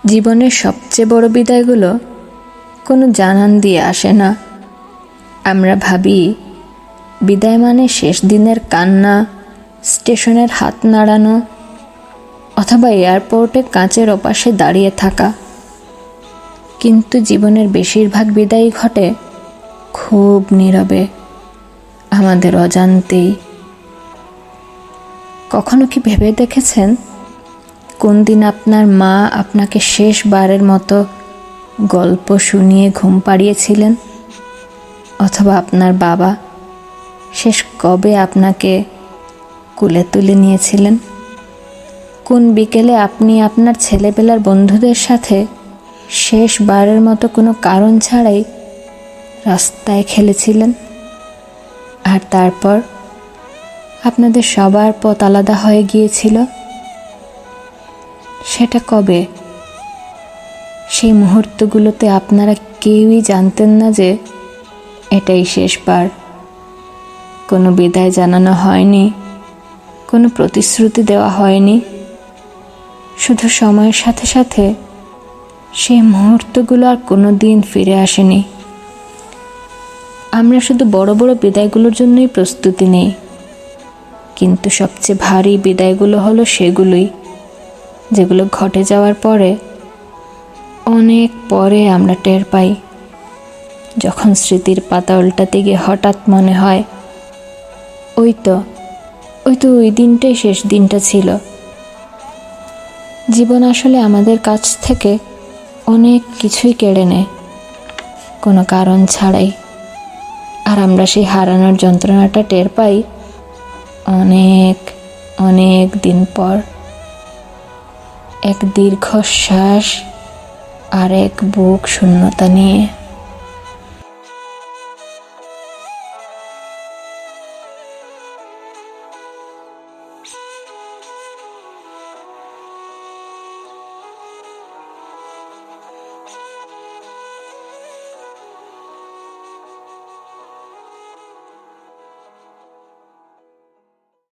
জীবনের সবচেয়ে বড় বিদায়গুলো কোনো জানান দিয়ে আসে না। আমরা ভাবি বিদায় মানে শেষ দিনের কান্না, স্টেশনের হাত নাড়ানো অথবা এয়ারপোর্টে কাঁচের ওপাশে দাঁড়িয়ে থাকা। কিন্তু জীবনের বেশিরভাগ বিদায়ই ঘটে খুব নীরবে, আমাদের অজান্তেই। কখনো কি ভেবে দেখেছেন কোন দিন আপনার মা আপনাকে শেষবারের মতো গল্প শুনিয়ে ঘুম পাড়িয়েছিলেন? অথবা আপনার বাবা শেষ কবে আপনাকে কোলে তুলে নিয়েছিলেন? কোন বিকেলে আপনি আপনার ছেলেবেলার বন্ধুদের সাথে শেষবারের মতো কোনো কারণ ছাড়াই রাস্তায় খেলেছিলেন? আর তারপর আপনাদের সবার পথ আলাদা হয়ে গিয়েছিল। সেটা কবে? সেই মুহূর্তগুলোতে আপনারা কেউই জানতেন না যে এটাই শেষবার। কোনো বিদায় জানানো হয়নি, কোনো প্রতিশ্রুতি দেওয়া হয়নি। শুধু সময়ের সাথে সাথে সেই মুহূর্তগুলো আর কোনো দিন ফিরে আসেনি। আমরা শুধু বড় বড় বিদায়গুলোর জন্যই প্রস্তুতি নেই, কিন্তু সবচেয়ে ভারী বিদায়গুলো হলো সেগুলোই যেগুলো ঘটে যাওয়ার পরে, অনেক পরে আমরা টের পাই। যখন স্মৃতির পাতা উল্টাতে গিয়ে হঠাৎ মনে হয় ওই তো ওই দিনটাই শেষ দিনটা ছিল। জীবন আসলে আমাদের কাছ থেকে অনেক কিছুই কেড়ে নেয় কোনো কারণ ছাড়াই, আর আমরা সেই হারানোর যন্ত্রণাটা টের পাই অনেক অনেক দিন পর। এক দীর্ঘশ্বাস আর এক বুক শূন্যতা নিয়ে।